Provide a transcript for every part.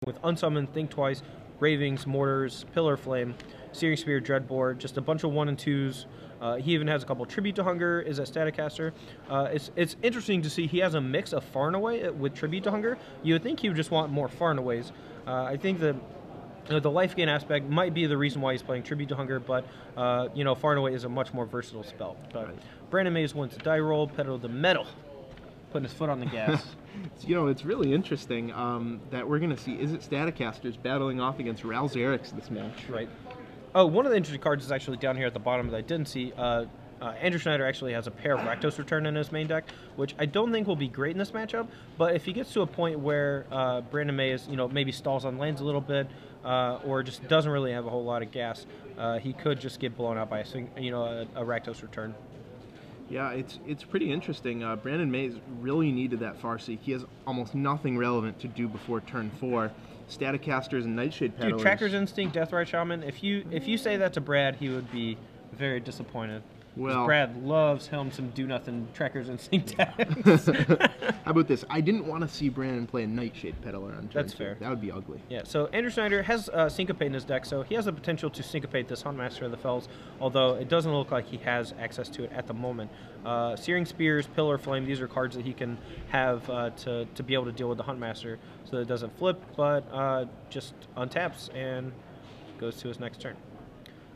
with Unsummoned, Think Twice, Ravings, Mortars, Pillar Flame, Searing Spear, Dreadbore, just a bunch of 1 and 2s. He even has a couple Tribute to Hunger, is a Staticaster. It's interesting to see he has a mix of Far and Away with Tribute to Hunger. You would think he would just want more Far and Aways. I think that the life gain aspect might be the reason why he's playing Tribute to Hunger, but Far and Away is a much more versatile spell. But right. Brannon Mays wins the die roll, pedal to the metal, putting his foot on the gas. It's really interesting that we're going to see Izzet Staticasters battling off against Ral Zareks this match. Right. Oh, one of the interesting cards is actually down here at the bottom that I didn't see. Andrew Schnieder actually has a pair of Rakdos Return in his main deck, which I don't think will be great in this matchup, but if he gets to a point where Brannon Mays, maybe stalls on lanes a little bit, or just doesn't really have a whole lot of gas, he could just get blown out by a Rakdos Return. Yeah, it's pretty interesting. Brannon Mays really needed that Farseek. He has almost nothing relevant to do before turn 4. Staticasters and Nightshade Peddlers. Dude, Tracker's Instinct, Deathrite Shaman. If you say that to Brad, he would be very disappointed. Well, Brad loves him some do-nothing Tracker's Instinct decks. How about this? I didn't want to see Brannon play a Nightshade Peddler on turn That's 2. fair. That would be ugly. Yeah, so Andrew Schnieder has Syncopate in his deck, so he has the potential to Syncopate this Huntmaster of the Fells, although it doesn't look like he has access to it at the moment. Searing Spears, Pillar Flame, these are cards that he can have to be able to deal with the Huntmaster so that it doesn't flip, but just untaps and goes to his next turn.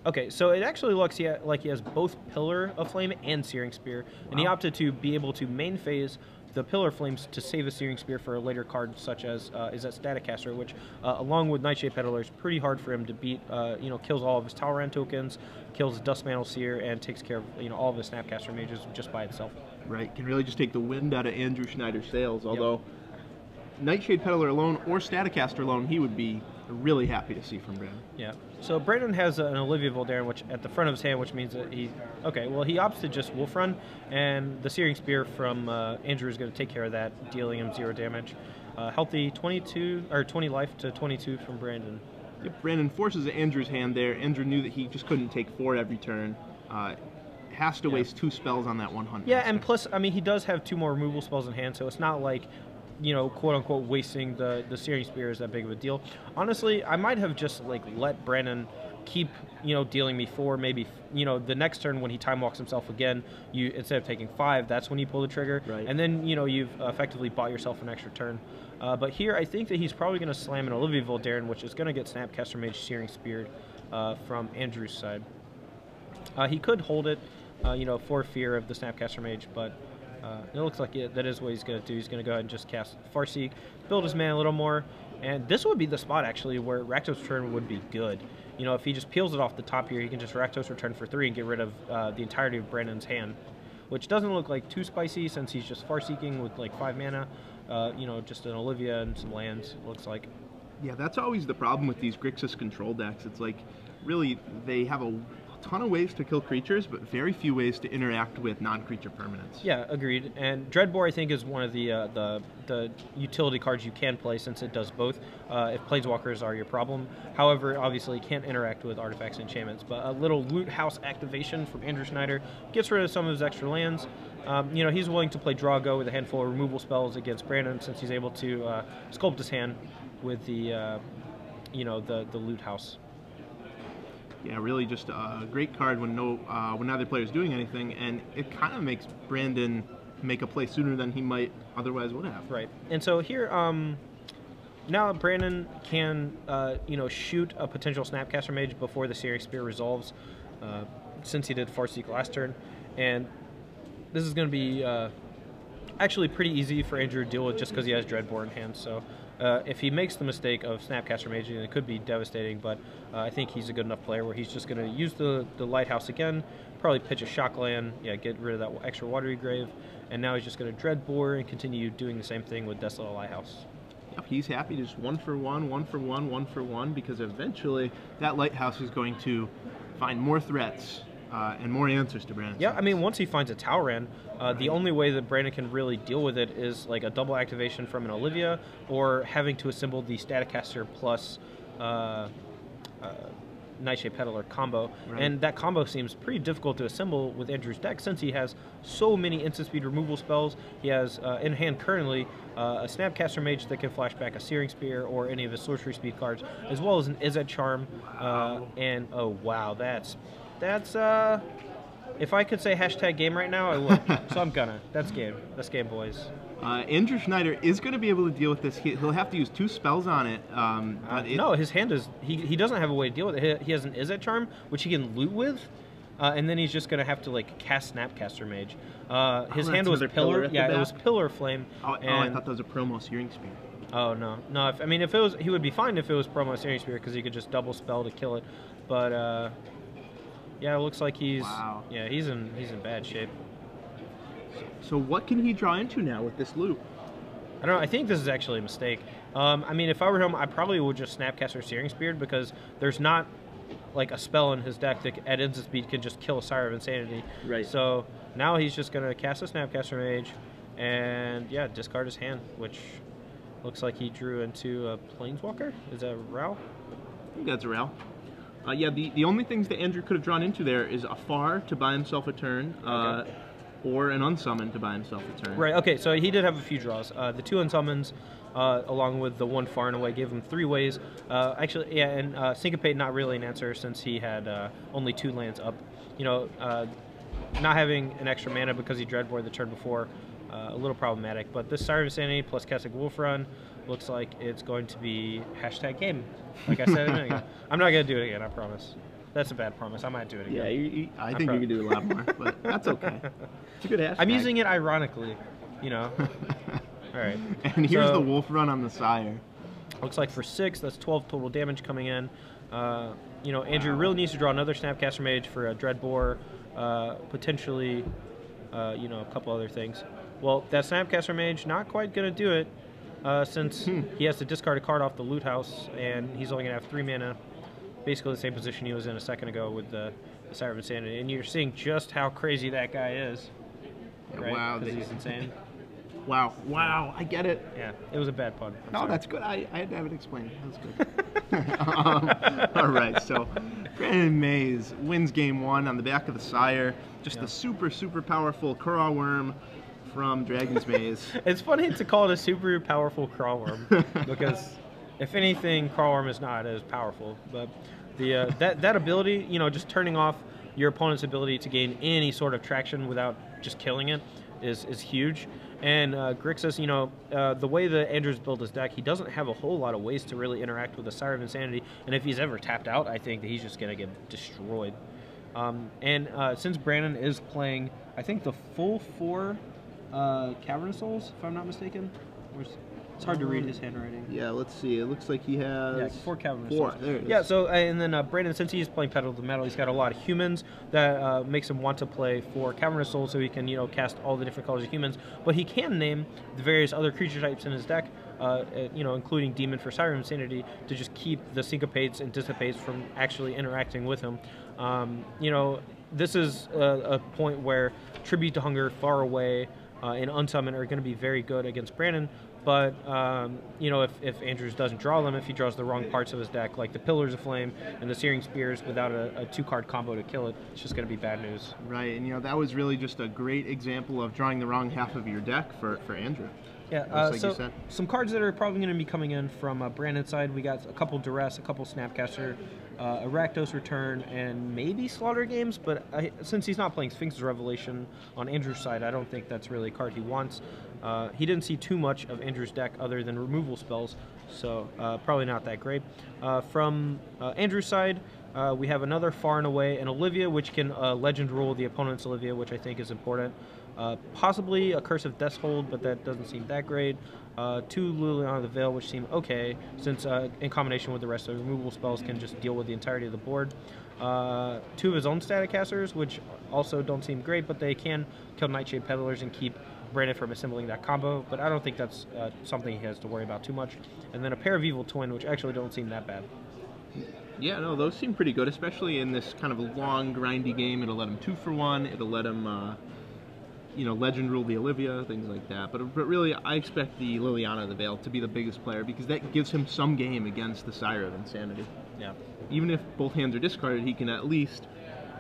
Okay, so it actually looks like he has both Pillar of Flame and Searing Spear, and he opted to be able to main phase the Pillar Flames to save a Searing Spear for a later card such as Izzet Staticaster, which, along with Nightshade Peddler, is pretty hard for him to beat. Kills all of his Talrand tokens, kills Duskmantle Seer, and takes care of all of his Snapcaster mages just by itself. Right, can really just take the wind out of Andrew Schnieder's sails, although Nightshade Peddler alone or Staticaster alone, he would be really happy to see from Brannon. Yeah. So Brannon has an Olivia Voldaren which at the front of his hand, which means that he opts to just Wolf Run, and the Searing Spear from Andrew is going to take care of that, dealing him 0 damage. Healthy 20 life to 22 from Brandon. Yep, Brannon forces Andrew's hand there. Andrew knew that he just couldn't take 4 every turn. Has to waste 2 spells on that 100. Yeah, and plus, I mean, he does have 2 more removal spells in hand, so it's not like, quote-unquote wasting the Searing Spear is that big of a deal. Honestly, I might have just, let Brannon keep, dealing me 4, maybe, the next turn when he time walks himself again, instead of taking 5, that's when you pull the trigger. Right. And then, you've effectively bought yourself an extra turn. But here, I think that he's probably going to slam an Olivia Voldaren, which is going to get Snapcaster Mage Searing Speared from Andrew's side. He could hold it, for fear of the Snapcaster Mage, but it looks like that is what he's going to do. He's going to go ahead and just cast Farseek, build his mana a little more, and this would be the spot, actually, where Rakdos Return would be good. If he just peels it off the top here, he can just Rakdos Return for 3 and get rid of the entirety of Brandon's hand, which doesn't look like too spicy since he's just Farseeking with, 5 mana, just an Olivia and some lands, it looks like. Yeah, that's always the problem with these Grixis control decks. It's really, they have a ton of ways to kill creatures, but very few ways to interact with non-creature permanents. Yeah, agreed. And Dreadbore, I think, is one of the utility cards you can play since it does both. If Planeswalkers are your problem, however, obviously it can't interact with artifacts and enchantments. But a little Loot House activation from Andrew Schnieder gets rid of some of his extra lands. He's willing to play Draw Go with a handful of removal spells against Brannon since he's able to sculpt his hand with the Loot House. Yeah, really just a great card when neither player is doing anything, and it kind of makes Brandon make a play sooner than he might otherwise would have. Right. And so here, now Brandon can, shoot a potential Snapcaster Mage before the Searing Spear resolves, since he did Farseek last turn, and this is going to be actually pretty easy for Andrew to deal with just because he has Dreadbore in hand. So if he makes the mistake of Snapcaster Maging, it could be devastating, but I think he's a good enough player where he's just going to use the Lighthouse again, probably pitch a Shock Land, get rid of that extra Watery Grave, and now he's just going to Dreadbore and continue doing the same thing with Desolate Lighthouse. Yep, he's happy just 1 for 1, 1 for 1, 1 for 1, because eventually that Lighthouse is going to find more threats and more answers to Brandon. Yeah, I mean, once he finds a Talrand, the only way that Brandon can really deal with it is like a double activation from an Olivia, or having to assemble the Staticaster plus Nightshade Peddler combo, Right. and that combo seems pretty difficult to assemble with Andrew's deck since he has so many instant speed removal spells. He has in hand currently a Snapcaster Mage that can flash back a Searing Spear or any of his sorcery speed cards, as well as an Izzet Charm. And oh wow, that's if I could say hashtag game right now, I would. So I'm gonna. That's game. That's game, boys. Andrew Schnieder is going to be able to deal with this. He'll have to use 2 spells on it. No, his hand is... He doesn't have a way to deal with it. He has an Izzet Charm, which he can loot with, and then he's just going to have to, like, cast Snapcaster Mage. His hand was Pillar. Yeah, it was Pillar Flame. I thought that was a promo Searing Spear. Oh, no. No, if it was... He would be fine if it was promo Searing Spear, because he could just double spell to kill it. But, yeah, it looks like he's... Wow. Yeah, he's in bad shape. So what can he draw into now with this loot? I don't know. I think this is actually a mistake. I mean, if I were him, I probably would just Snapcaster Searing Spear because there's not like a spell in his deck that at instant speed can just kill a Sire of Insanity. Right. So now he's just going to cast a Snapcaster Mage and, yeah, discard his hand, which looks like he drew into a Planeswalker. Is that Rao? I think that's a Ral. Yeah, the only things that Andrew could have drawn into there is a Far to buy himself a turn. Okay. Or an Unsummon to buy himself a turn. Right, okay, so he did have a few draws. The 2 Unsummons, along with the 1 Far and Away, gave him 3 ways. Actually, yeah, and Syncopate not really an answer since he had only 2 lands up. You know, not having an extra mana because he Dreadboard the turn before, a little problematic. But this Sire of Insanity plus Keswick Wolf Run looks like it's going to be hashtag game. Like I said a minute ago. I'm not going to do it again, I promise. That's a bad promise. I might do it again. Yeah, I think you could do a lot more, but that's okay. It's a good hashtag. I'm using it ironically, you know. All right. And here's the Wolf Run on the Sire. Looks like for 6, that's 12 total damage coming in. You know, Andrew really needs to draw another Snapcaster Mage for a Dreadbore, potentially, you know, a couple other things. Well, that Snapcaster Mage not quite going to do it since he has to discard a card off the Loot House, and he's only going to have 3 mana. Basically the same position he was in a second ago with the Sire of Insanity. And you're seeing just how crazy that guy is. Yeah, right? wow. Because he's insane. Wow, I get it. Yeah, it was a bad pun. I'm sorry. That's good. I had to have it explained. That was good. All right, so Brannon Mays wins game 1 on the back of the Sire. Just a super, super powerful Kura Worm from Dragon's Maze. It's funny to call it a super powerful Kura Worm because... If anything, Kura Worm is not as powerful, but the that ability, you know, just turning off your opponent's ability to gain any sort of traction without just killing it is huge. And Grixis, you know, the way that Andrew's built his deck, he doesn't have a whole lot of ways to really interact with the Sire of Insanity, and if he's ever tapped out, I think that he's just going to get destroyed. And since Brannon is playing, I think the full 4 Cavernous Souls, if I'm not mistaken, it's hard to read his handwriting. Yeah, let's see. It looks like he has 4 Cavernous 4. Souls. There it is. Yeah, so and then Brandon, since he's playing Pedal to the Metal, he's got a lot of humans that makes him want to play 4 Cavernous Souls, so he can, you know, cast all the different colors of humans. But he can name the various other creature types in his deck, you know, including Demon for Sire of Insanity, to just keep the Syncopates and Dissipates from actually interacting with him. You know, this is a point where Tribute to Hunger, Far Away, and Unsummon are going to be very good against Brannon. But, you know, if Andrews doesn't draw them, if he draws the wrong parts of his deck, like the Pillars of Flame and the Searing Spears without a 2-card combo to kill it, it's just going to be bad news. Right, and, you know, that was really just a great example of drawing the wrong half of your deck for Andrew. Yeah, like so you said. Some cards that are probably going to be coming in from Brandon's side, we got a couple Duress, a couple Snapcaster, a Rakdos Return, and maybe Slaughter Games, but since he's not playing Sphinx's Revelation on Andrew's side, I don't think that's really a card he wants. He didn't see too much of Andrew's deck other than removal spells, so probably not that great. From Andrew's side, we have another Far and Away and Olivia, which can legend rule the opponent's Olivia, which I think is important. Possibly a Curse of Deathhold, but that doesn't seem that great. 2 Liliana of the Veil, which seem okay, since in combination with the rest of the removal spells can just deal with the entirety of the board. 2 of his own static casters, which also don't seem great, but they can kill Nightshade Peddlers and keep Brandon from assembling that combo, but I don't think that's something he has to worry about too much. And then a pair of Evil Twin, which actually don't seem that bad. Yeah, no, those seem pretty good, especially in this kind of long, grindy game. It'll let him 2 for 1. It'll let him Legend Rule the Olivia, things like that. But really, I expect the Liliana of the Veil to be the biggest player because that gives him some game against the Sire of Insanity. Yeah. Even if both hands are discarded, he can at least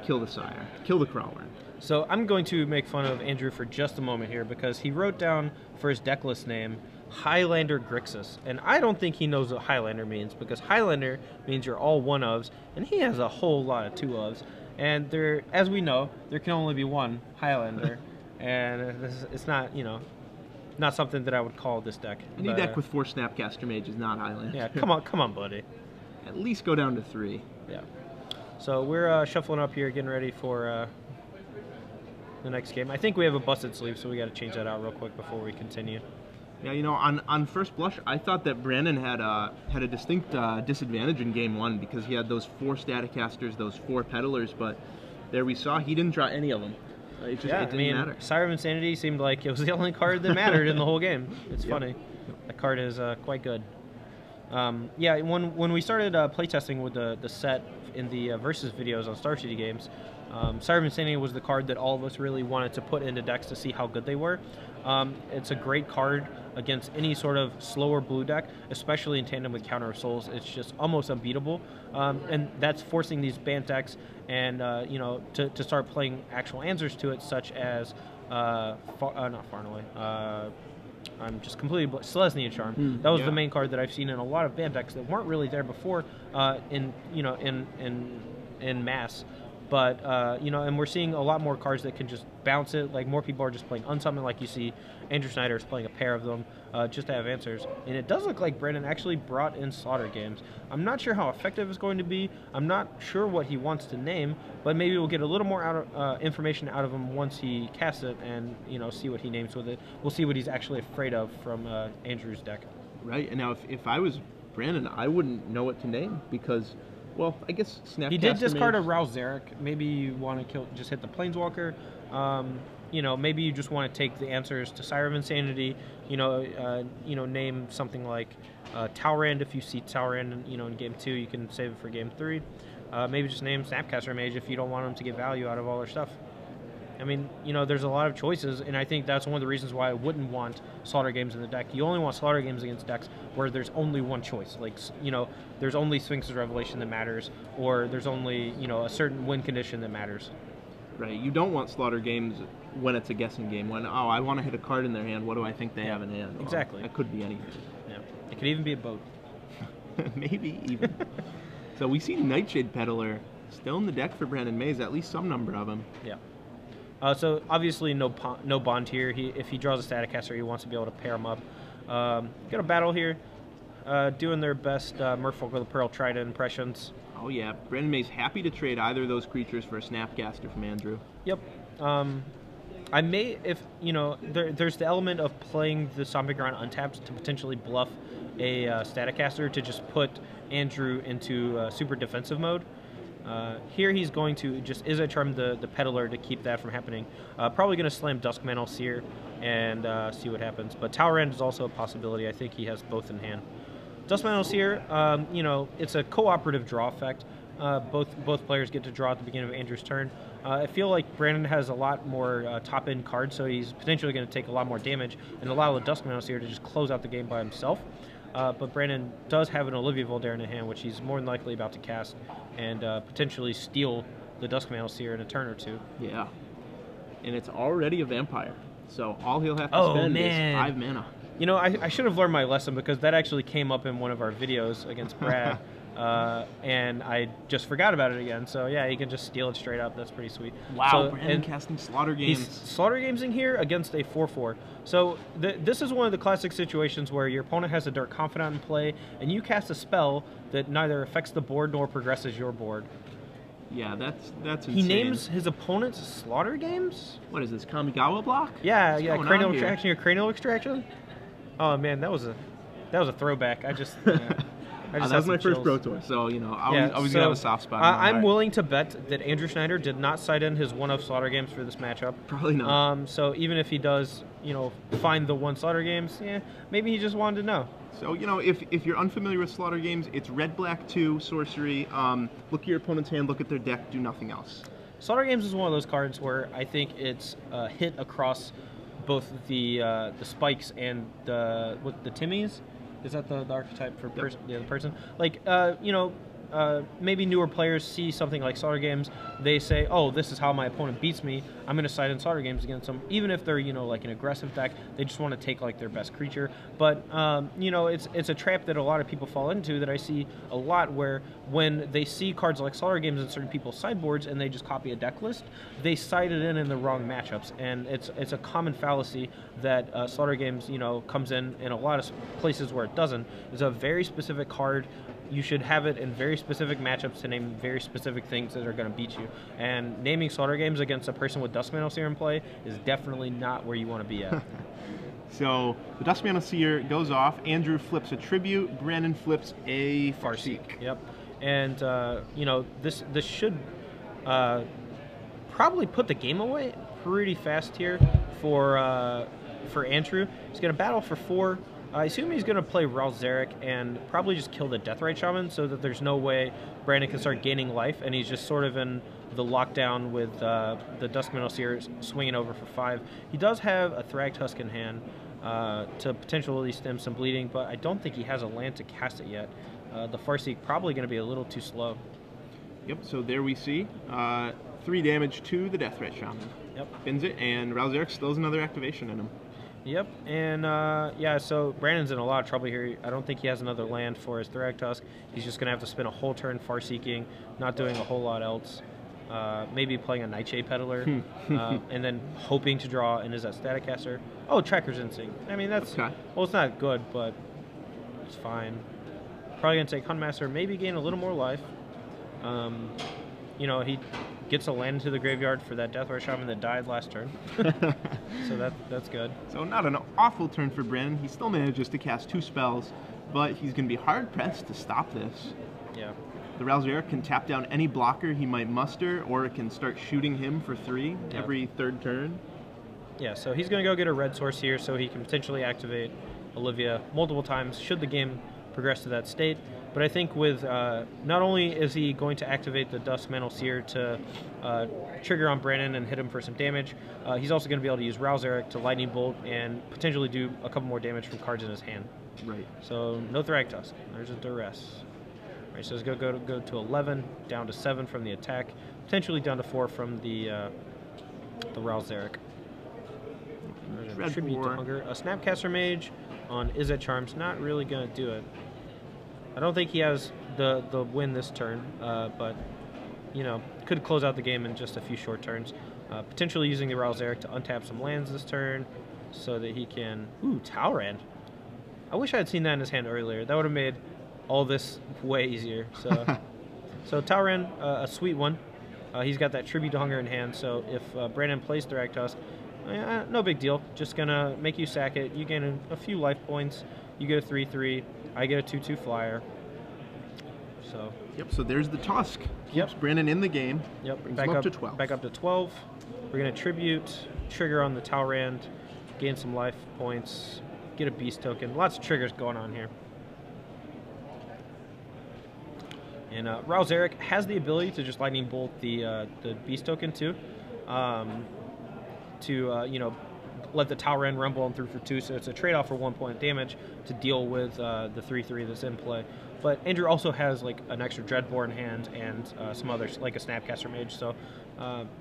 kill the Sire, kill the Crawler. So I'm going to make fun of Andrew for just a moment here because he wrote down for his deck list name Highlander Grixis, and I don't think he knows what Highlander means because Highlander means you're all one ofs, and he has a whole lot of two ofs. And there, as we know, there can only be one Highlander, and it's not, not something that I would call this deck. Any deck with 4 Snapcaster Mage is not Highlander. Yeah, come on, buddy. At least go down to 3. Yeah. So we're shuffling up here, getting ready for the next game. I think we have a busted sleeve, so we got to change that out real quick before we continue. Yeah, on first blush, I thought that Brannon had a distinct disadvantage in game 1 because he had those 4 Staticasters, those 4 Peddlers, but there we saw he didn't draw any of them. It didn't matter. Sire of Insanity seemed like it was the only card that mattered in the whole game. It's funny. That card is quite good. Yeah, when we started playtesting with the set in the Versus videos on Star City games, Sire of Insanity was the card that all of us really wanted to put into decks to see how good they were. It's a great card against any sort of slower blue deck, especially in tandem with Counter of Souls. It's just almost unbeatable, and that's forcing these banned decks and to start playing actual answers to it, such as not Far and Away. I'm just completely Selesnya Charm. That was the main card that I've seen in a lot of banned decks that weren't really there before in mass. But, and we're seeing a lot more cards that can just bounce it. Like, more people are just playing Unsummon, like you see Andrew Schnieder is playing a pair of them just to have answers. And it does look like Brannon actually brought in Slaughter Games. I'm not sure how effective it's going to be. I'm not sure what he wants to name, but maybe we'll get a little more information out of him once he casts it and, see what he names with it. We'll see what he's actually afraid of from Andrew's deck. Right, and now if I was Brannon, I wouldn't know what to name because... Well, I guess Snapcaster He did discard a Rouse Zarek. Maybe you want to just hit the Planeswalker. Maybe you just want to take the answers to Sire of Insanity. Name something like Talrand. If you see Talrand, in game 2, you can save it for game 3. Maybe just name Snapcaster Mage if you don't want them to get value out of all their stuff. I mean, there's a lot of choices, and I think that's one of the reasons why I wouldn't want Slaughter Games in the deck. You only want Slaughter Games against decks where there's only one choice. Like, there's only Sphinx's Revelation that matters, or there's only, a certain win condition that matters. Right. You don't want Slaughter Games when it's a guessing game. When, I want to hit a card in their hand, what do I think they have in hand? Exactly. That could be anything. Yeah. It could even be a boat. Maybe even. So we see Nightshade Peddler still in the deck for Brandon Mays, at least some number of them. Yeah. So obviously no bond here. If he draws a Staticaster, he wants to be able to pair them up. Got a battle here, doing their best Merfolk with the Pearl Trident impressions. Oh yeah, Brandon May's happy to trade either of those creatures for a Snapcaster from Andrew. Yep. I may, if there's the element of playing the Sombre Ground untapped to potentially bluff a Staticaster to just put Andrew into super defensive mode. Here he's going to just Izzet Charm the Peddler to keep that from happening. Probably going to slam Duskmantle Seer and see what happens. But Talrand is also a possibility. I think he has both in hand. Duskmantle Seer, it's a cooperative draw effect. Both players get to draw at the beginning of Andrew's turn. I feel like Brannon has a lot more top-end cards, so he's potentially going to take a lot more damage and allow the Duskmantle Seer to just close out the game by himself. But Brannon does have an Olivia Voldaren in hand, which he's more than likely about to cast and potentially steal the Duskmantle Seer in a turn or two. Yeah. And it's already a vampire, so all he'll have to spend is 5 mana. I should have learned my lesson because that actually came up in one of our videos against Brad. And I just forgot about it again. So yeah, he can just steal it straight up. That's pretty sweet. Wow, Brannon casting Slaughter Games. He's Slaughter Gamesing here against a 4/4. So this is one of the classic situations where your opponent has a Dark Confidant in play, and you cast a spell that neither affects the board nor progresses your board. Yeah, that's insane. He names his opponent's Slaughter Games? What is this, Kamigawa block? Yeah, Cranial Extraction or Cranial Extraction? Oh man, that was a throwback. I just that was my first Pro Tour, so I was gonna have a soft spot. I'm willing to bet that Andrew Schnieder did not cite in his one of Slaughter Games for this matchup. Probably not. So even if he does, find the one Slaughter Games, maybe he just wanted to know. So if you're unfamiliar with Slaughter Games, it's red, black, 2 sorcery. Look at your opponent's hand, look at their deck, do nothing else. Slaughter Games is one of those cards where I think it's hit across both the spikes and the Timmies. Is that the archetype for the other person? Like, maybe newer players see something like Slaughter Games, they say, oh, this is how my opponent beats me, I'm going to side in Slaughter Games against them. Even if they're, like an aggressive deck, they just want to take like their best creature. But, it's a trap that a lot of people fall into that I see a lot, where when they see cards like Slaughter Games in certain people's sideboards and they just copy a deck list, they side it in the wrong matchups. And it's a common fallacy that Slaughter Games, comes in a lot of places where it doesn't. It's a very specific card. You should have it in very specific matchups to name very specific things that are going to beat you. And naming Slaughter Games against a person with Duskmantle Seer in play is definitely not where you want to be at. So the Duskmantle Seer goes off. Andrew flips a Tribute. Brannon flips a Farseek. Yep. And this should probably put the game away pretty fast here for Andrew. He's going to battle for 4. I assume he's going to play Ral Zarek and probably just kill the Deathrite Shaman so that there's no way Brannon can start gaining life, and he's just sort of in the lockdown with the Duskmantle Seer swinging over for 5. He does have a Thragtusk in hand to potentially stem some bleeding, but I don't think he has a land to cast it yet. The Farseek probably going to be a little too slow. Yep, so there we see 3 damage to the Deathrite Shaman. Yep. Spins it, and Ral Zarek still has another activation in him. Yep, and so Brandon's in a lot of trouble here. I don't think he has another land for his Thragtusk. He's just going to have to spend a whole turn Farseeking, not doing a whole lot else. Maybe playing a Nightshade Peddler, and then hoping to draw, and is that Static Caster? Oh, Tracker's Instinct. I mean, that's, okay. Well, it's not good, but it's fine. Probably going to take Huntmaster, maybe gain a little more life. He gets a land into the graveyard for that Deathrite Shaman that died last turn. So that's good. So not an awful turn for Brannon. He still manages to cast 2 spells, but he's going to be hard-pressed to stop this. Yeah. The Ral Zarek can tap down any blocker he might muster, or it can start shooting him for 3 every 3rd turn. Yeah, so he's going to go get a red source here so he can potentially activate Olivia multiple times should the game progress to that state. But I think with not only is he going to activate the Duskmantle Seer to trigger on Brannon and hit him for some damage, he's also going to be able to use Ral Zarek to Lightning Bolt and potentially do a couple more damage from cards in his hand. Right. So no Thragtusk. There's a duress. All right, so it's going to go to 11, down to 7 from the attack, potentially down to 4 from the Ral Zarek. Tribute to Hunger. A Snapcaster Mage on Izzet Charms, not really going to do it. I don't think he has the win this turn, but, could close out the game in just a few short turns. Potentially using the Ral Zarek to untap some lands this turn so that he can... Ooh, Talrand. I wish I had seen that in his hand earlier. That would have made all this way easier. So Talrand, a sweet one. He's got that Tribute to Hunger in hand, so if Brannon plays Thragtusk, no big deal. Just going to make you sack it. You gain a few life points. You get a 3/3. I get a 2/2 flyer. So. Yep. So there's the Tusk. Keeps Brannon in the game. Yep. Brings him up to 12. Back up to 12. We're gonna tribute, trigger on the Talrand, gain some life points, get a beast token. Lots of triggers going on here. And Ral Zarek has the ability to just Lightning Bolt the beast token too, let the Talrand rumble on through for 2, so it's a trade-off for 1 point damage to deal with the 3/3 that's in play. But Andrew also has like an extra Dreadbore in hand and some others, like a Snapcaster Mage, so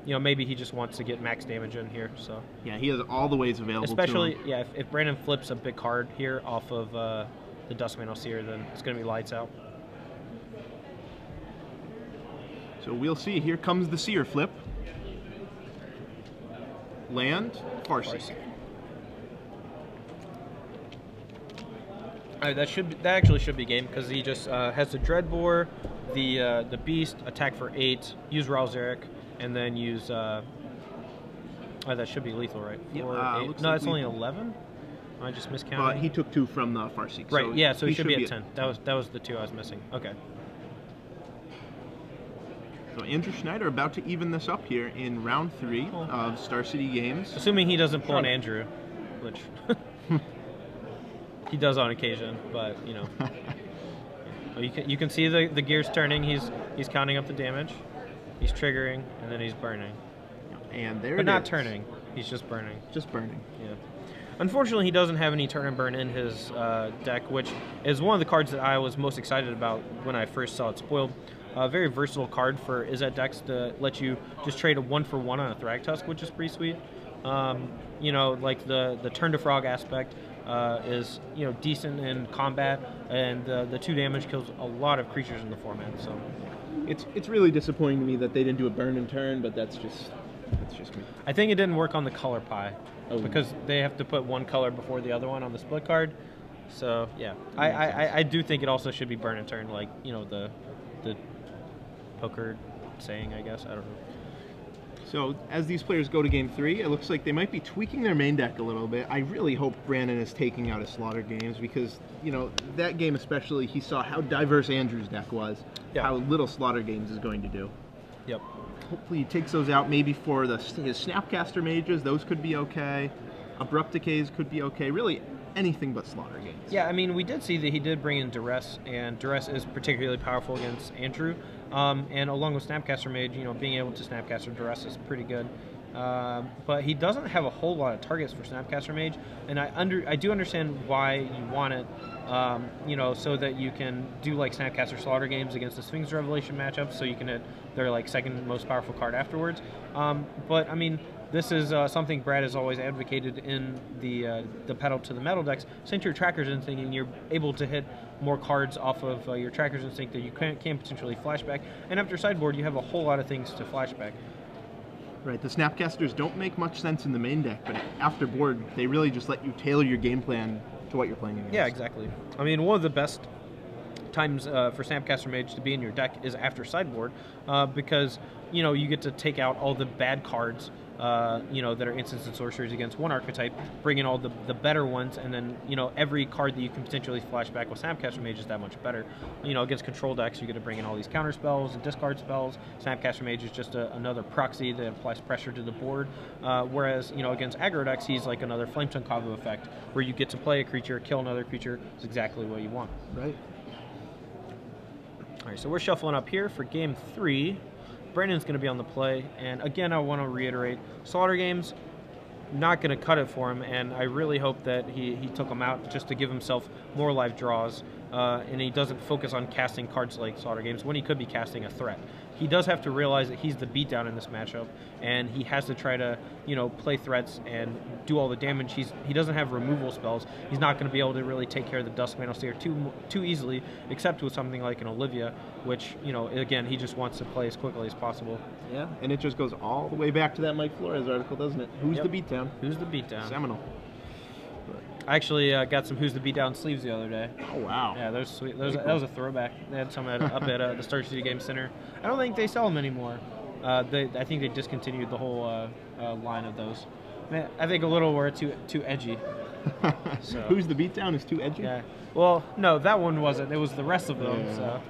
maybe he just wants to get max damage in here. So yeah, he has all the ways available especially, to him. yeah, if Brannon flips a big card here off of the Duskmantle Seer, then it's going to be lights out. So we'll see. Here comes the Seer flip. Land, Farseek. All right, that actually should be game because he just has the Dreadbore, the Beast, attack for 8, use Ral Zarek, and then use. That should be lethal, right? Yep, no, it's only 11. I just miscounted. He took 2 from the Farseek. Right. So yeah. So he should be at 10. That was the 2 I was missing. Okay. So Andrew Schnieder about to even this up here in round 3 of Star City Games. Assuming he doesn't pull an Andrew, which he does on occasion, but you can see the gears turning. He's counting up the damage. He's triggering, and then he's burning. And there But it not is. turning. He's just burning. Just burning. Yeah. Unfortunately, he doesn't have any turn and burn in his deck, which is one of the cards that I was most excited about when I first saw it spoiled. A very versatile card for Izzet decks to let you just trade a 1-for-1 on a Thragtusk, which is pretty sweet. You know, like the turn to frog aspect is, you know, decent in combat, and the 2 damage kills a lot of creatures in the format. So It's really disappointing to me that they didn't do a burn and turn, but that's just me. I think it didn't work on the color pie Oh. because they have to put one color before the other one on the split card. So yeah, I do think it also should be burn and turn, like, you know, the poker saying, I guess. I don't know. So as these players go to game 3, it looks like they might be tweaking their main deck a little bit. I really hope Brannon is taking out his Slaughter games because, you know, that game especially, he saw how diverse Andrew's deck was, how little Slaughter games is going to do. Yep. Hopefully he takes those out. Maybe for his Snapcaster Mages, those could be okay. Abrupt Decays could be okay. Really anything but Slaughter games. Yeah, I mean, we did see that he did bring in Duress, and Duress is particularly powerful against Andrew. And along with Snapcaster Mage, you know, being able to Snapcaster Duress is pretty good. But he doesn't have a whole lot of targets for Snapcaster Mage, and I do understand why you want it. You know, so that you can do like Snapcaster Slaughter games against the Sphinx Revelation matchups, so you can hit their like second most powerful card afterwards. But I mean, this is something Brad has always advocated in the pedal to the metal decks. Since your Tracker's Instinct, and you're able to hit more cards off of your Tracker's Instinct that you can potentially flashback, and after sideboard you have a whole lot of things to flashback. Right, the Snapcasters don't make much sense in the main deck, but after board, they really just let you tailor your game plan to what you're playing against. Yeah, exactly. I mean, one of the best times for Snapcaster Mage to be in your deck is after sideboard, because, you know, you get to take out all the bad cards, you know, that are instants and sorceries against one archetype, bring in all the better ones, and then, you know, every card that you can potentially flash back with Snapcaster Mage is that much better. You know, against control decks, you get to bring in all these counter spells and discard spells. Snapcaster Mage is just another proxy that applies pressure to the board, whereas, you know, against aggro decks, he's like another Flametongue Kavu effect, where you get to play a creature, kill another creature. It's exactly what you want. Right. All right, so we're shuffling up here for game 3. Brandon's going to be on the play, and again, I want to reiterate, Slaughter games, not going to cut it for him, and I really hope that he took them out just to give himself more live draws, and he doesn't focus on casting cards like Slaughter games when he could be casting a threat. He does have to realize that he's the beatdown in this matchup, and he has to try to, you know, play threats and do all the damage. He doesn't have removal spells. He's not going to be able to really take care of the Duskmantle Seer too easily, except with something like an Olivia, which, you know, again, he just wants to play as quickly as possible. Yeah, and it just goes all the way back to that Mike Flores article, doesn't it? Who's the beatdown? Who's the beatdown? Seminole. I actually got some Who's the Beatdown sleeves the other day. Oh, wow. Yeah, those sweet. That was a throwback. They had some up at the Star City Game Center. I don't think they sell them anymore. I think they discontinued the whole line of those. I think a little were too edgy. So. Who's the beatdown is too edgy? Yeah. Well, no, that one wasn't. It was the rest of them. Yeah. So.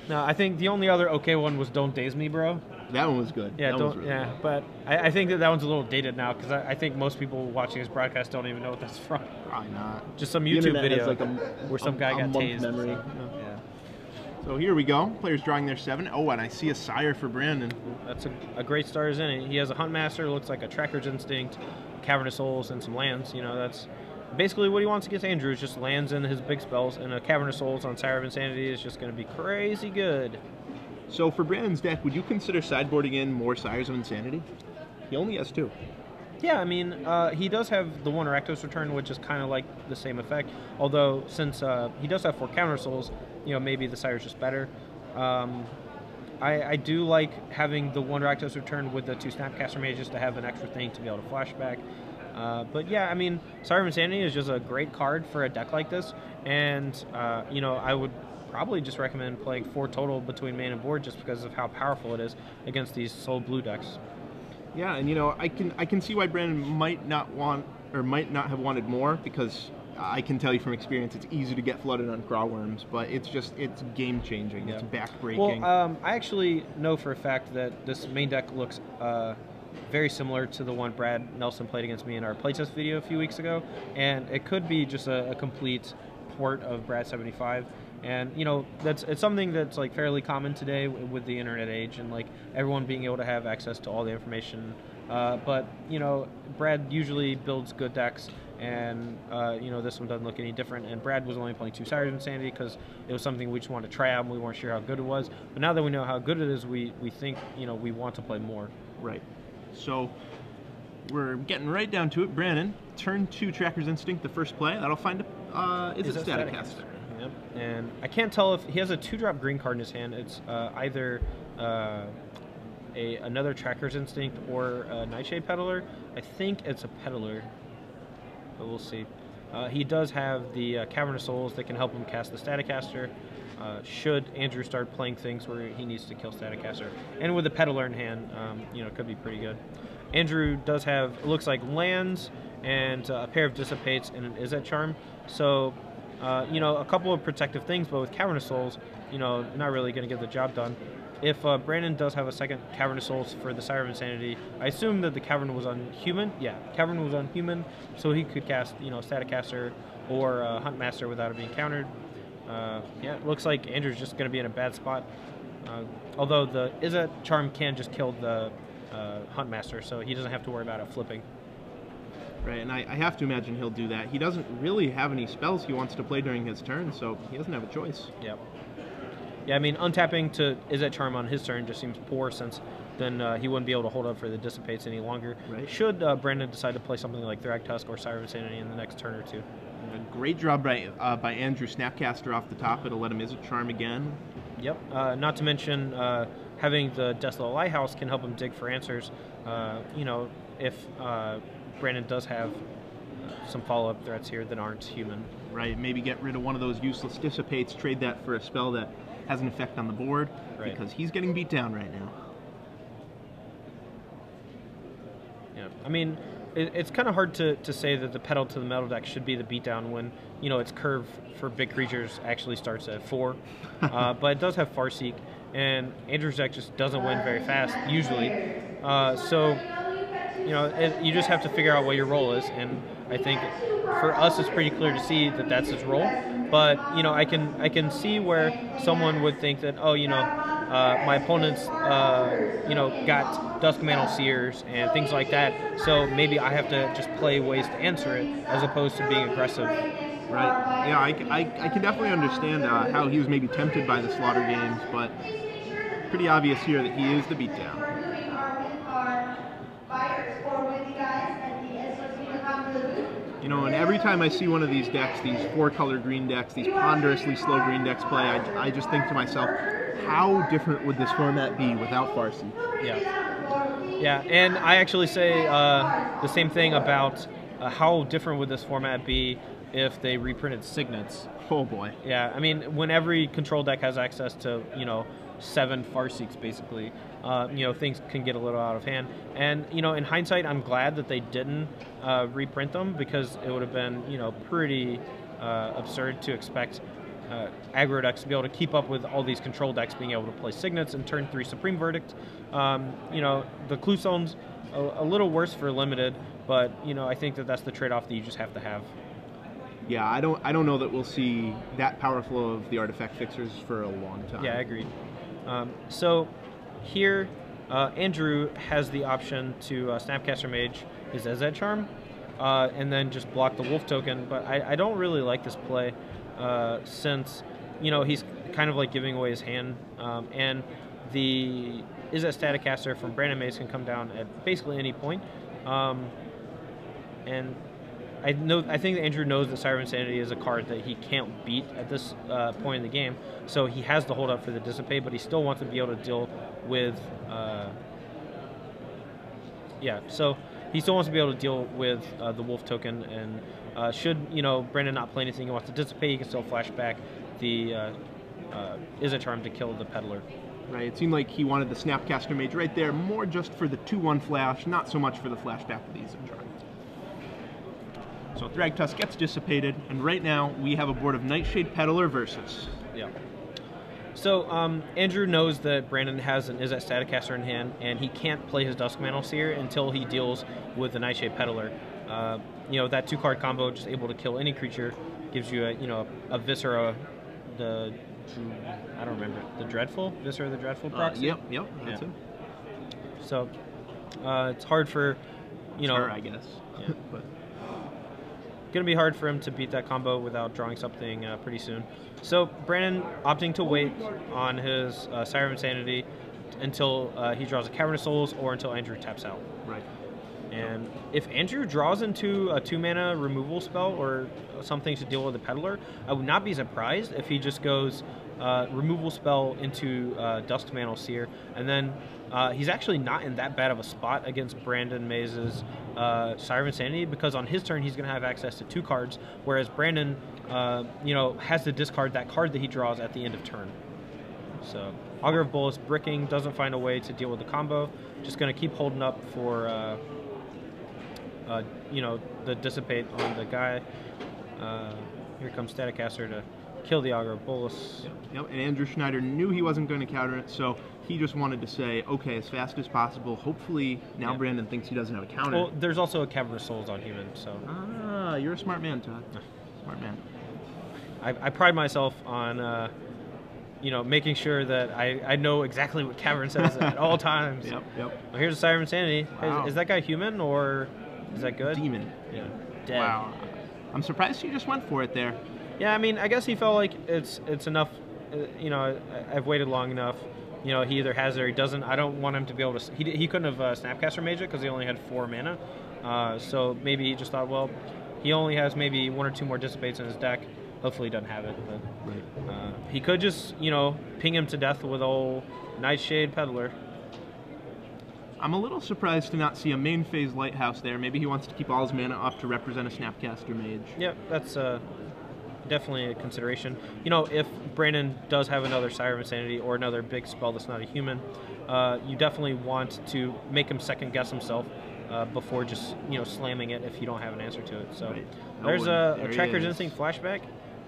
No, I think the only other okay one was Don't Daze Me, Bro. That one was good. Yeah, that don't. Was really yeah, good. But I think that one's a little dated now because I think most people watching this broadcast don't even know what that's from. Probably not. Just some The YouTube internet video has like where some guy got month tased. Memory. So, yeah. So here we go. Players drawing their 7. Oh, and I see a Sire for Brandon. That's a great start as any. He has a Huntmaster, looks like a Tracker's Instinct, Cavernous Souls, and some lands. You know, that's basically what he wants against Andrew, is just lands and his big spells, and a Cavernous Souls on Sire of Insanity is just going to be crazy good. So for Brandon's deck, would you consider sideboarding in more Sires of Insanity? He only has 2. Yeah, I mean, he does have the one Rakdos Return, which is kind of like the same effect. Although, since he does have 4 Counter Souls, you know, maybe the Sire's just better. I do like having the one Rakdos Return with the 2 Snapcaster Mages to have an extra thing to be able to flashback. But yeah, I mean, Sire of Insanity is just a great card for a deck like this, and you know, I would probably just recommend playing 4 total between main and board just because of how powerful it is against these Soul Blue decks. Yeah, and you know, I can see why Brandon might not want or might not have wanted more, because I can tell you from experience it's easy to get flooded on Craw Worms, but it's game changing. Yeah. It's back-breaking. Well, I actually know for a fact that this main deck looks very similar to the one Brad Nelson played against me in our playtest video a few weeks ago, and it could be just a complete port of Brad 75. And it's something that's like fairly common today with the internet age, and like everyone being able to have access to all the information. But Brad usually builds good decks, and this one doesn't look any different. And Brad was only playing 2 Sires of Insanity because it was something we just wanted to try out, and we weren't sure how good it was. But now that we know how good it is, we think we want to play more. Right. So we're getting right down to it. Brannon, turn 2 Tracker's Instinct, the first play. That'll find is it Staticaster? Yep. And I can't tell if he has a 2-drop green card in his hand. It's either another Tracker's Instinct or a Nightshade Peddler. I think it's a Peddler, but we'll see. He does have the Cavern of Souls that can help him cast the Staticaster. Should Andrew start playing things where he needs to kill Staticaster, and with the Peddler in hand, it could be pretty good. Andrew does have, it looks like, lands and a pair of Dissipates and an Izzet Charm. So, a couple of protective things, but with Cavern of Souls, not really going to get the job done. If Brannon does have a second Cavern of Souls for the Sire of Insanity, I assume that the Cavern was on human. Yeah, Cavern was on human, so he could cast, Staticaster or Huntmaster without it being countered. Yeah, it looks like Andrew's just going to be in a bad spot. Although the Izzet Charm can just kill the Huntmaster, so he doesn't have to worry about it flipping. Right, and I have to imagine he'll do that. He doesn't really have any spells he wants to play during his turn, so he doesn't have a choice. Yep. Yeah, I mean, untapping to Izzet Charm on his turn just seems poor, since then he wouldn't be able to hold up for the Dissipates any longer. Right. Should Brannon decide to play something like Thragtusk or Sire of Insanity in the next turn or two. A great job by Andrew. Snapcaster off the top. It'll let him Izzet Charm again. Yep. Not to mention having the Desolate Lighthouse can help him dig for answers. If Brannon does have some follow-up threats here that aren't human. Right. Maybe get rid of one of those useless Dissipates. Trade that for a spell that has an effect on the board. Right. Because he's getting beat down right now. Yeah. I mean, it's kind of hard to say that the Pedal to the Metal deck should be the beatdown when, its curve for big creatures actually starts at 4. But it does have Farseek, and Andrew's deck just doesn't win very fast, usually. You just have to figure out what your role is, and I think for us it's pretty clear to see that that's his role. But, I can see where someone would think that, my opponents, got Duskmantle Seers and things like that, so maybe I have to just play ways to answer it as opposed to being aggressive. Right. Yeah, I can definitely understand how he was maybe tempted by the Slaughter games, but pretty obvious here that he is the beatdown. And every time I see one of these decks, these 4-color green decks, these ponderously slow green decks play, I just think to myself, how different would this format be without Farseek? Yeah, and I actually say the same thing about how different would this format be if they reprinted Signets. Oh boy. Yeah, I mean, when every control deck has access to, 7 Farseeks, basically, things can get a little out of hand. And, in hindsight, I'm glad that they didn't reprint them, because it would have been, pretty absurd to expect aggro decks to be able to keep up with all these control decks being able to play Signets and turn 3 Supreme Verdict. The Clue Zone's a little worse for limited, but, I think that that's the trade-off that you just have to have. Yeah, I don't know that we'll see that powerful of the artifact fixers for a long time. Yeah, I agree. So here, Andrew has the option to Snapcaster Mage his Izzet Charm, and then just block the Wolf token. But I don't really like this play, since he's kind of like giving away his hand, and the Izzet Staticaster from Brannon Maze can come down at basically any point, and I think that Andrew knows that Sire of Insanity is a card that he can't beat at this point in the game, so he has to hold up for the Dissipate, but he still wants to be able to deal with, so he still wants to be able to deal with the Wolf token, and should, Brannon not play anything he wants to Dissipate, he can still flash back the Izzet Charm to kill the Peddler. Right, it seemed like he wanted the Snapcaster Mage right there, more just for the 2/1 flash, not so much for the flashback of the Izzet Charm. So Thragtusk gets dissipated, and right now we have a board of Nightshade Peddler versus. Yeah. So Andrew knows that Brannon has an Izzet Staticaster in hand, and he can't play his Duskmantle Seer until he deals with the Nightshade Peddler. That 2-card combo, just able to kill any creature, gives you a Viscera the I don't remember, the Dreadful, Viscera the Dreadful proxy. Yep, that's it. So it's hard for, you know, Her, I guess. Yeah. But going to be hard for him to beat that combo without drawing something pretty soon. So Brannon opting to wait on his Siren Insanity until he draws a Cavern of Souls or until Andrew taps out. right. And if Andrew draws into a 2-mana removal spell or something to deal with the Peddler, I would not be surprised if he just goes removal spell into Duskmantle Seer, and then he's actually not in that bad of a spot against Brandon Maze's Siren Insanity, because on his turn he's going to have access to 2 cards, whereas Brandon, you know, has to discard that card that he draws at the end of turn. So Augur of Bolus bricking, doesn't find a way to deal with the combo, just going to keep holding up for you know, the dissipate on the guy. Here comes Staticaster to kill the Augur of Bolus. Yep, and Andrew Schnieder knew he wasn't going to counter it, so he just wanted to say, okay, as fast as possible. Hopefully now Brandon thinks he doesn't have a counter. Well, there's also a Cavern of Souls on human, so... Ah, you're a smart man, Todd. Smart man. I pride myself on, you know, making sure that I know exactly what Cavern says at all times. Yep. Well, here's a Siren Insanity. Wow. Is that guy human, or is that good? Demon. Yeah. Dead. Wow. I'm surprised he just went for it there. Yeah, I mean, I guess he felt like it's enough. You know, I've waited long enough. You know, he either has it or he doesn't. I don't want him to be able to. He couldn't have Snapcaster Mage it because he only had 4 mana. So maybe he just thought, well, he only has maybe 1 or 2 more Dissipates in his deck. Hopefully he doesn't have it. But he could just, you know, ping him to death with old Nightshade Peddler. I'm a little surprised to not see a main phase Lighthouse there. Maybe he wants to keep all his mana up to represent a Snapcaster Mage. Yep, that's definitely a consideration. You know, if Brandon does have another Siren Insanity or another big spell that's not a human, you definitely want to make him second guess himself before just, you know, slamming it if you don't have an answer to it. So there's a Tracker's Instinct flashback.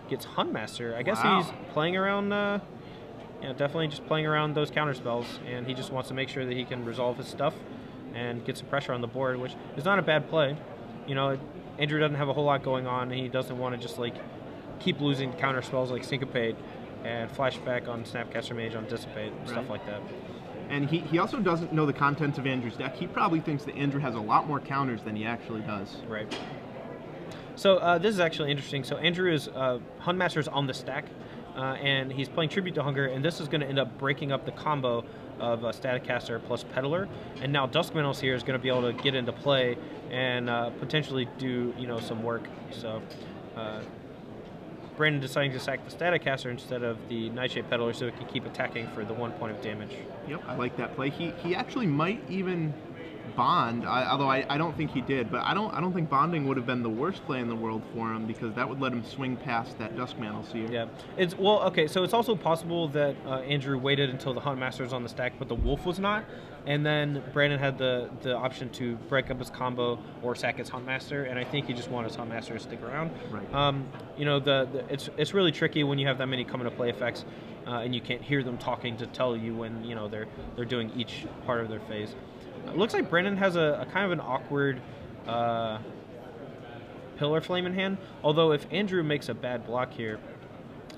Gets Huntmaster. I guess he's playing around, yeah, definitely just playing around those counter spells, and he just wants to make sure that he can resolve his stuff and get some pressure on the board, which is not a bad play. You know, Andrew doesn't have a whole lot going on, and he doesn't want to just like keep losing counter spells like Syncopate and Flashback on Snapcaster Mage on Dissipate and stuff like that. And he also doesn't know the contents of Andrew's deck. He probably thinks that Andrew has a lot more counters than he actually does. Right. So this is actually interesting. So Andrew is Huntmaster's on the stack, and he's playing Tribute to Hunger, and this is going to end up breaking up the combo of Staticaster plus Peddler, and now Duskmantle here is going to be able to get into play and potentially do, you know, some work. So Brandon deciding to sack the Staticaster instead of the Nightshade Peddler so he can keep attacking for the 1 point of damage. Yep, I like that play. He actually might even bond, although I don't think he did, but I don't think bonding would have been the worst play in the world for him, because that would let him swing past that Duskmantle Seer. Yeah, it's well, okay, so it's also possible that Andrew waited until the Huntmaster was on the stack, but the Wolf was not, and then Brandon had the option to break up his combo or sack his Huntmaster, and I think he just wanted his Huntmaster to stick around. Right. You know, it's really tricky when you have that many come into play effects, and you can't hear them talking to tell you when, you know, they're doing each part of their phase. It looks like Brannon has a kind of an awkward Pillar Flame in hand, although if Andrew makes a bad block here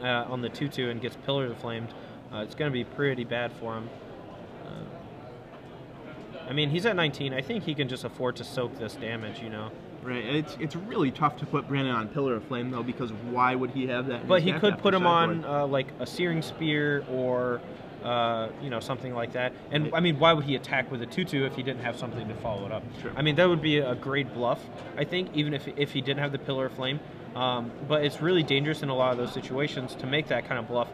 on the 2/2 and gets Pillar to Flamed, it's going to be pretty bad for him. I mean, he's at 19. I think he can just afford to soak this damage, you know. Right, it's really tough to put Brannon on Pillar of Flame, though, because why would he have that? But he could put him on like a Searing Spear or you know, something like that. And right. I mean, why would he attack with a 2/2 if he didn't have something to follow it up? Sure. I mean, that would be a great bluff, I think, even if he didn't have the Pillar of Flame. But it's really dangerous in a lot of those situations to make that kind of bluff,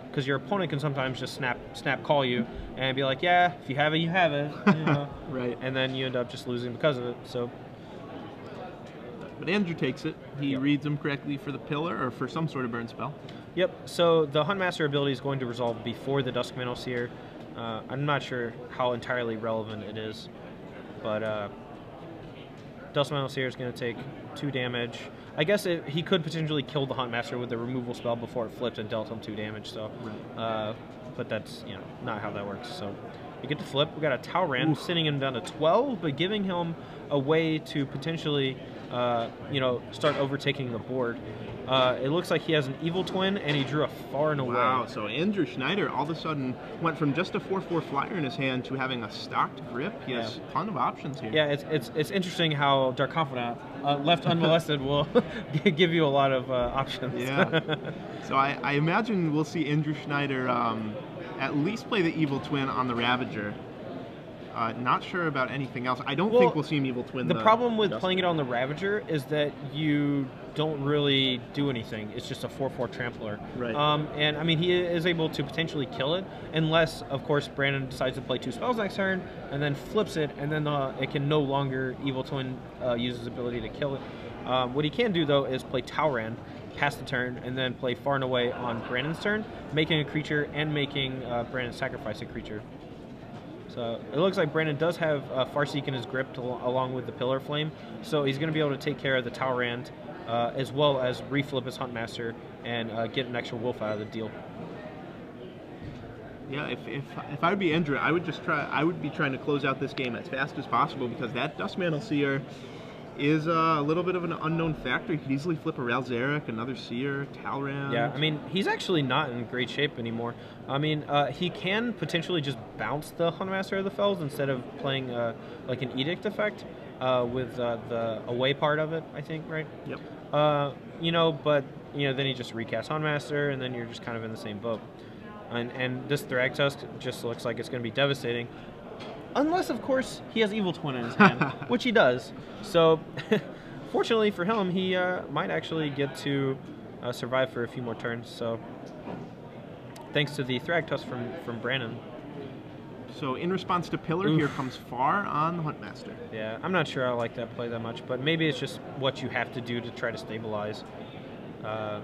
because your opponent can sometimes just snap call you and be like, yeah, if you have it, you have it. You know? Right. And then you end up just losing because of it. So. But Andrew takes it. He reads them correctly for the Pillar or for some sort of burn spell. Yep. So the Huntmaster ability is going to resolve before the Duskmantle Seer. I'm not sure how entirely relevant it is, but Duskmantle Seer is going to take 2 damage. I guess he could potentially kill the Huntmaster with the removal spell before it flipped and dealt him 2 damage. So, but that's, you know, not how that works. So you get to flip. We got a Tauren sending him down to 12, but giving him a way to potentially start overtaking the board. It looks like he has an Evil Twin, and he drew a Far and Away. Wow, so Andrew Schnieder all of a sudden went from just a 4/4 flyer in his hand to having a stocked grip. He has a ton of options here. Yeah, it's interesting how Dark Confidant, left unmolested, will give you a lot of options. Yeah. So I imagine we'll see Andrew Schnieder at least play the Evil Twin on the Ravager. Not sure about anything else. I don't think we'll see him Evil Twin. The problem with playing it on the Ravager is that you don't really do anything. It's just a 4/4 trampler. Right. And I mean, he is able to potentially kill it, unless, of course, Brannon decides to play 2 spells next turn and then flips it, and then it can no longer Evil Twin use his ability to kill it. What he can do, though, is play Talrand, pass the turn, and then play Far and Away on Brannon's turn, making a creature and making Brannon sacrifice a creature. So it looks like Brannon does have Farseek in his grip along with the Pillar Flame, so he's going to be able to take care of the Talrand as well as reflip his Huntmaster and get an extra wolf out of the deal. Yeah, if I would be Andrew, I would be trying to close out this game as fast as possible, because that Duskmantle Seer is a little bit of an unknown factor. He could easily flip a Ralzeric, another Seer, Talrand. Yeah, I mean, he's actually not in great shape anymore. I mean, he can potentially just bounce the Huntmaster of the Fells instead of playing like an Edict effect with the away part of it, I think, right? Yep. But then he just recasts Huntmaster, and then you're just kind of in the same boat. And this Thragtusk just looks like it's going to be devastating. Unless, of course, he has Evil Twin in his hand, which he does. So, fortunately for him, he might actually get to survive for a few more turns. So, thanks to the Thragtusk from Brannon. So, in response to Pillar, here comes Far on the Huntmaster. Yeah, I'm not sure I like that play that much, but maybe it's just what you have to do to try to stabilize. I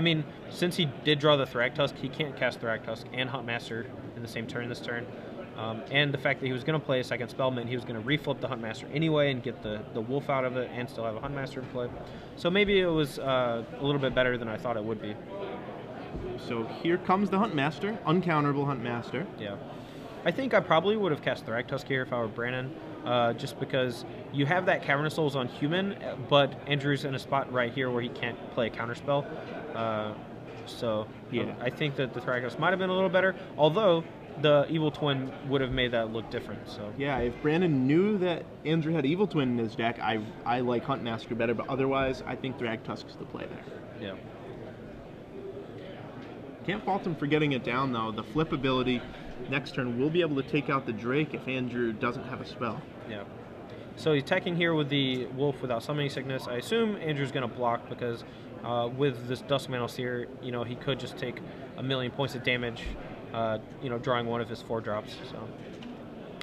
mean, since he did draw the Thragtusk, he can't cast Thragtusk and Huntmaster in the same turn this turn. And the fact that he was going to play a second spell meant he was going to reflip the Huntmaster anyway and get the wolf out of it and still have a Huntmaster in play. So maybe it was a little bit better than I thought it would be. So here comes the Huntmaster, uncounterable Huntmaster. Yeah. I think I probably would have cast Thragtusk here if I were Brannon, just because you have that Cavernous Souls on human, but Andrew's in a spot right here where he can't play a counterspell. Yeah. I think that the Thragtusk might have been a little better, although the Evil Twin would have made that look different. So yeah, if Brannon knew that Andrew had Evil Twin in his deck, I like Huntmaster better, but otherwise, I think Thragtusk's the play there. Yeah. Can't fault him for getting it down, though. The flip ability next turn will be able to take out the Drake if Andrew doesn't have a spell. Yeah. So he's attacking here with the Wolf without Summoning Sickness. I assume Andrew's going to block because with this Duskmantle Seer, he could just take 1,000,000 points of damage, drawing one of his 4 drops. So, all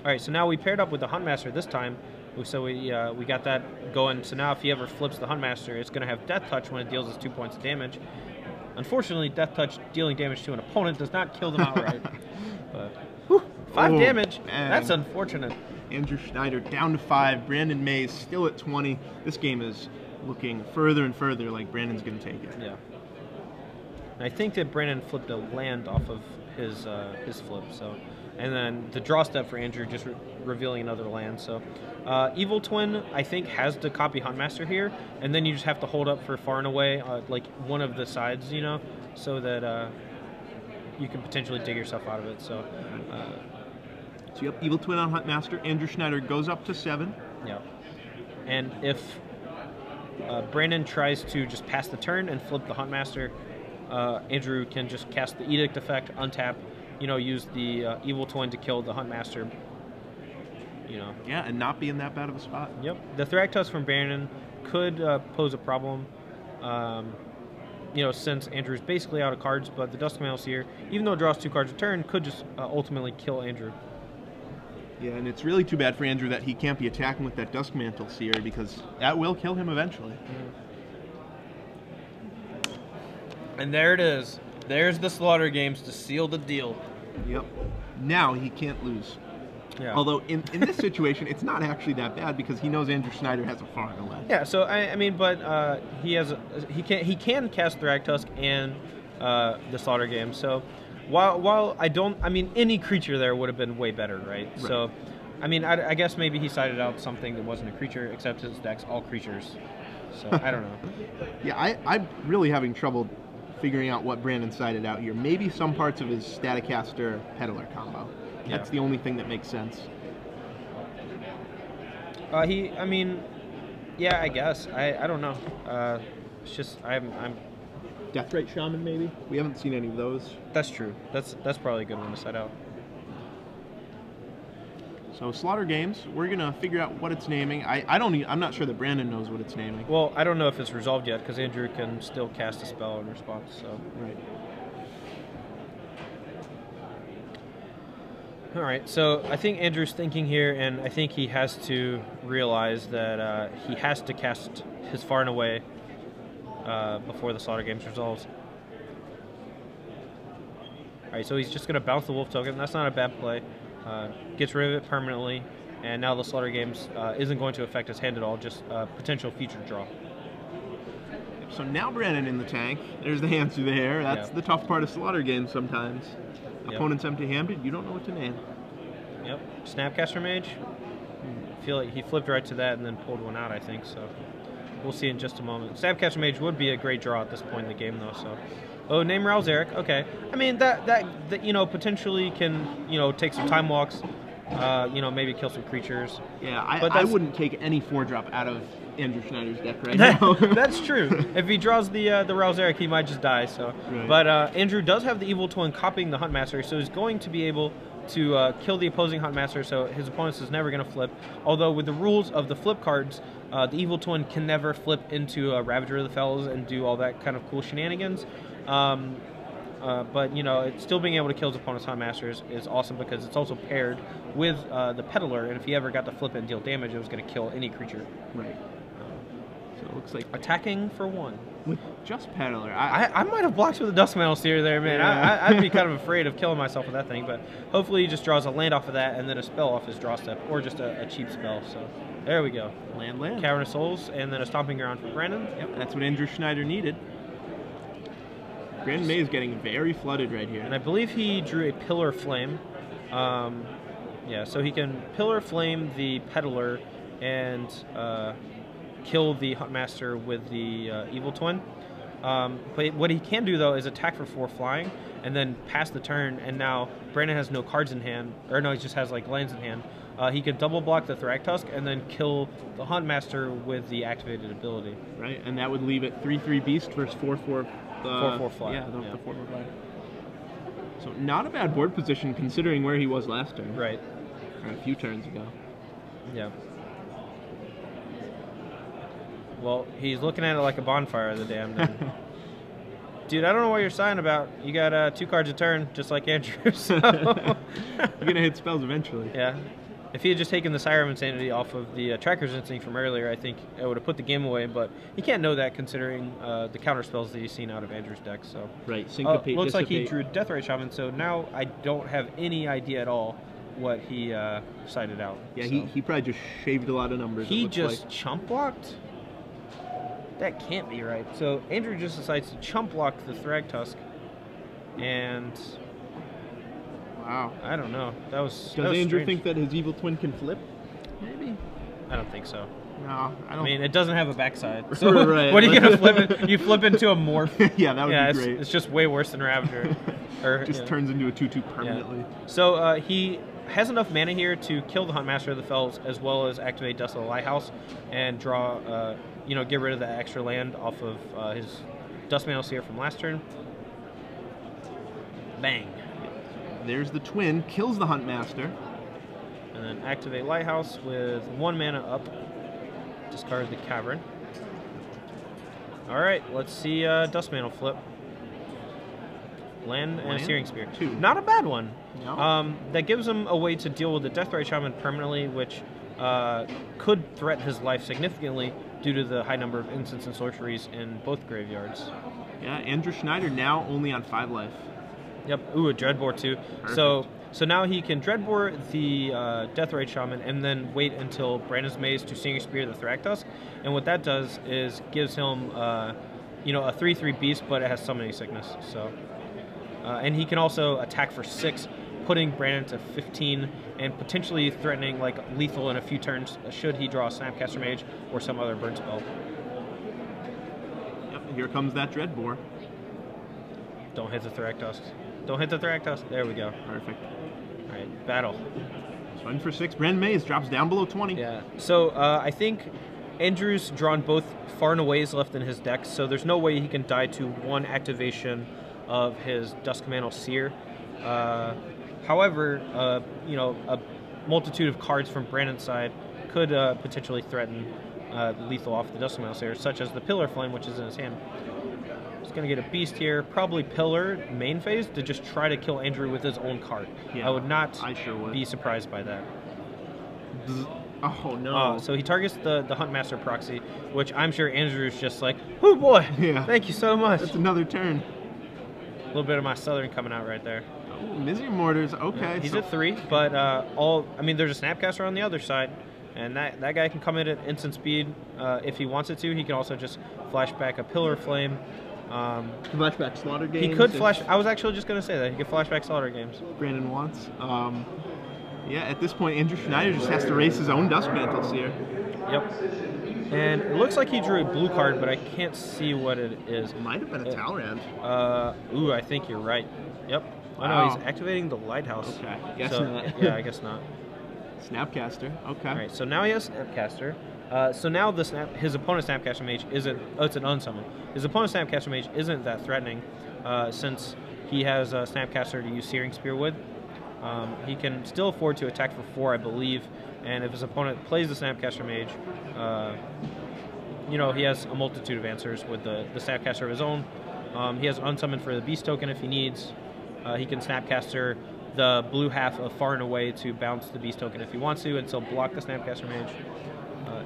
right. So now we paired up with the Huntmaster this time. So we got that going. So now if he ever flips the Huntmaster, it's going to have Death Touch when it deals us 2 points of damage. Unfortunately, Death Touch dealing damage to an opponent does not kill them outright. But 5 damage. Man. That's unfortunate. Andrew Schnieder down to 5. Brandon Mays still at 20. This game is looking further and further like Brandon's going to take it. Yeah. And I think that Brannon flipped a land off of his flip. So, and then the draw step for Andrew just revealing another land. So, Evil Twin I think has to copy Huntmaster here, and then you just have to hold up for Far and Away, like one of the sides, so that you can potentially dig yourself out of it. So. So you have Evil Twin on Huntmaster. Andrew Schnieder goes up to 7. Yeah. And if Brannon tries to just pass the turn and flip the Huntmaster, Andrew can just cast the Edict effect, untap, use the Evil Twin to kill the Huntmaster. Yeah, and not be in that bad of a spot. Yep. The Thragtusk from Brannon could pose a problem, since Andrew's basically out of cards, but the Duskmantle Seer, even though it draws 2 cards a turn, could just ultimately kill Andrew. Yeah, and it's really too bad for Andrew that he can't be attacking with that Duskmantle Seer, because that will kill him eventually. And there it is. There's the Slaughter Games to seal the deal. Yep. Now he can't lose. Yeah. Although in this situation, it's not actually that bad because he knows Andrew Schnieder has a Far and Away. Yeah. So but he can cast Thragtusk and the Slaughter Game. So while any creature there would have been way better, right? So I mean, I guess maybe he cited out something that wasn't a creature, except his deck's all creatures. So I don't know. Yeah, I'm really having trouble figuring out what Brannon cited out here. Maybe some parts of his Staticaster Peddler combo. That's the only thing that makes sense. I mean, yeah, I guess. I don't know. It's just I'm. Deathrite Shaman, maybe. We haven't seen any of those. That's true. That's probably a good one to set out. So Slaughter Games, we're gonna figure out what it's naming. I'm not sure that Brannon knows what it's naming. Well, I don't know if it's resolved yet because Andrew can still cast a spell in response. So right. All right. So I think Andrew's thinking here, and I think he has to realize that he has to cast his Far and Away before the Slaughter Games resolves. All right. So he's just gonna bounce the Wolf token. That's not a bad play. Gets rid of it permanently, and now the Slaughter Games isn't going to affect his hand at all, just potential future draw. So now Brannon in the tank. There's the answer there. That's the tough part of Slaughter Games sometimes. Opponent's empty-handed, you don't know what to name. Yep. Snapcaster Mage. I feel like he flipped right to that and then pulled one out, I think, so we'll see in just a moment. Snapcaster Mage would be a great draw at this point in the game, though, so... Oh, name Ralzeric. Okay. I mean, that you know, potentially can, you know, take some time walks, you know, maybe kill some creatures. Yeah, I wouldn't take any 4-drop out of Andrew Schneider's deck right now. That's true. If he draws the Ralzeric, he might just die, so. Right. But Andrew does have the Evil Twin copying the Huntmaster, so he's going to be able to kill the opposing Huntmaster, so his opponent is never going to flip. Although with the rules of the flip cards, the Evil Twin can never flip into a Ravager of the Fells and do all that kind of cool shenanigans. But, you know, it's still being able to kill his opponent's Huntmasters is awesome because it's also paired with the Peddler, and if he ever got to flip it and deal damage, it was going to kill any creature. Right. So it looks like... Attacking for 1. With just Peddler. I might have blocked with a Dust Mantle Seer there, man. Yeah. I'd be kind of afraid of killing myself with that thing, but hopefully he just draws a land off of that and then a spell off his draw step, or just a cheap spell, so... There we go. Land. Cavern of Souls, and then a Stomping Ground for Brannon. Yep, that's what Andrew Schneider needed. Brannon May is getting very flooded right here. And I believe he drew a Pillar Flame. Yeah, so he can Pillar Flame the Peddler and kill the Huntmaster with the Evil Twin. But what he can do, though, is attack for 4 flying and then pass the turn, and now Brannon has no cards in hand. Or no, he just has, like, lands in hand. He can double block the Thragtusk and then kill the Huntmaster with the activated ability. Right, and that would leave it 3/3 Beast versus 4/4... 4/4 fly. Yeah, the 4/4 fly. So not a bad board position considering where he was last turn. Right. Or a few turns ago. Yeah. Well, he's looking at it like a bonfire, the damn thing. Dude, I don't know what you're sighing about. You got 2 cards a turn, just like Andrew. So. You're gonna hit spells eventually. Yeah. If he had just taken the Siren Insanity off of the Tracker's Instinct from earlier, I think it would have put the game away, but he can't know that considering the counter spells that he's seen out of Andrew's deck. So right, Syncopate, looks Dissipate. like he drew Deathrite Shaman, so now I don't have any idea at all what he cited out. Yeah, so. he probably just shaved a lot of numbers. He just chump blocked? That can't be right. So Andrew just decides to chump block the Thragtusk, and... Wow. I don't know. Does Andrew think that his Evil Twin can flip? Maybe. I don't think so. No, I don't. I mean, it doesn't have a backside. So right. What are you gonna flip it? You flip into a morph. Yeah, that would be great. It's just way worse than Ravager. Or just turns into a 2/2 permanently. Yeah. So he has enough mana here to kill the Huntmaster of the Fells, as well as activate Dust of the Lighthouse and draw, you know, get rid of that extra land off of his Dust Mantle Seer from last turn. Bang. There's the Twin, kills the Huntmaster. And then activate Lighthouse with 1 mana up. Discard the Cavern. Alright, let's see Dust Mantle flip. Land and a Searing Spear. 2. Not a bad one. No. That gives him a way to deal with the Deathrite Shaman permanently, which could threaten his life significantly due to the high number of instants and sorceries in both graveyards. Yeah, Andrew Schneider now only on 5 life. Yep. Ooh, a Dreadbore too. Perfect. So now he can Dreadbore the Deathrite Shaman and then wait until Brandon's Maze to Searing Spear the Thragtusk. And what that does is gives him, you know, a 3/3 beast, but it has Summoning Sickness. So, and he can also attack for 6, putting Brannon to 15 and potentially threatening like lethal in a few turns should he draw a Snapcaster Mage or some other burn spell. Yep, here comes that Dreadbore. Don't hit the Thragtusk. Don't hit the Thragtusk. There we go. Perfect. All right, battle. Swing for 6. Brannon Maze drops down below 20. Yeah. So I think Andrew's drawn both far and aways left in his deck, so there's no way he can die to one activation of his Duskmantle Seer. However, you know, a multitude of cards from Brannon's side could potentially threaten lethal off the Duskmantle Seer, such as the Pillar Flame, which is in his hand. He's going to get a Beast here, probably Pillar main phase to just try to kill Andrew with his own card. Yeah, I would not would. be surprised by that. Oh, no. So he targets the Huntmaster proxy, which I'm sure Andrew's just like, oh boy, yeah. Thank you so much. That's another turn. A little bit of my Southern coming out right there. Oh, Misery Mortars, okay. Yeah, he's at 3, but I mean, there's a Snapcaster on the other side, and that guy can come in at instant speed if he wants it to. He can also just flash back a Pillar Flame. Flashback Slaughter Games. He could flash. I was actually just going to say that. He could flashback Slaughter Games. Brannon wants. Yeah, at this point, Andrew Schnieder just has to race his own Duskmantle Seer. Yep. And it looks like he drew a blue card, but I can't see what it is. It might have been a Talrand. Ooh, I think you're right. Yep. Wow. Oh no, he's activating the Lighthouse. Okay, guess so, not. Yeah, I guess not. Snapcaster, okay. All right, so now he has Snapcaster. So now his opponent's Snapcaster Mage isn't. Oh, it's an unsummon. His opponent's Snapcaster Mage isn't that threatening, since he has a Snapcaster to use Searing Spear with. He can still afford to attack for 4, I believe, and if his opponent plays the Snapcaster Mage, you know, he has a multitude of answers with the Snapcaster of his own. He has Unsummon for the Beast token if he needs. He can Snapcaster the blue half of Far and Away to bounce the Beast token if he wants to, and still block the Snapcaster Mage.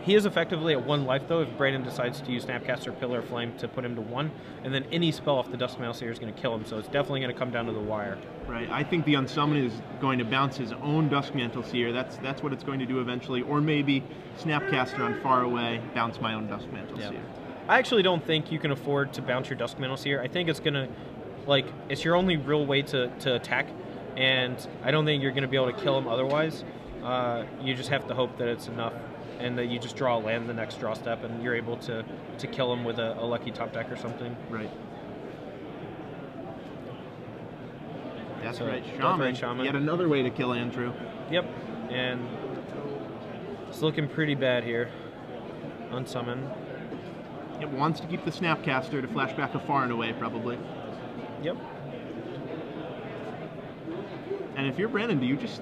He is effectively at 1 life, though, if Brannon decides to use Snapcaster Pillar Flame to put him to 1, and then any spell off the Duskmantle Seer is going to kill him, so it's definitely going to come down to the wire. Right, I think the Unsummon is going to bounce his own Duskmantle Seer. That's what it's going to do eventually, or maybe Snapcaster on Far Away, bounce my own Duskmantle Seer. I actually don't think you can afford to bounce your Duskmantle Seer. I think it's going to, like, it's your only real way to attack, and I don't think you're going to be able to kill him otherwise. You just have to hope that it's enough, and that you just draw a land the next draw step, and you're able to kill him with a lucky top deck or something. Right. That's So, right, Death-Ray Shaman. Yet another way to kill Andrew. Yep, and it's looking pretty bad here. Unsummon. It wants to keep the Snapcaster to flash back a Far and Away, probably. Yep. And if you're Brannon, do you just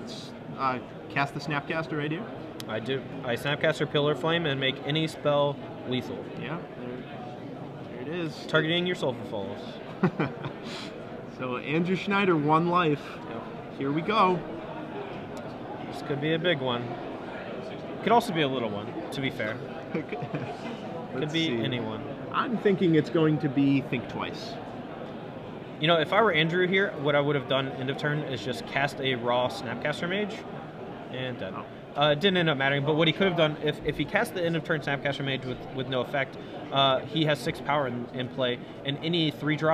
cast the Snapcaster right here? I do. I Snapcaster Pillar Flame and make any spell lethal. Yeah, there it is. Targeting your Sulfur Falls. So Andrew Schnieder, 1 life. Yep. Here we go. This could be a big one. Could also be a little one, to be fair. Could be anyone. I'm thinking it's going to be Think Twice. You know, if I were Andrew here, what I would have done end of turn is just cast a raw Snapcaster Mage, and dead. It didn't end up mattering, but what he could have done, if he cast the end of turn Snapcaster Mage with no effect, he has 6 power in play, and any 3-drop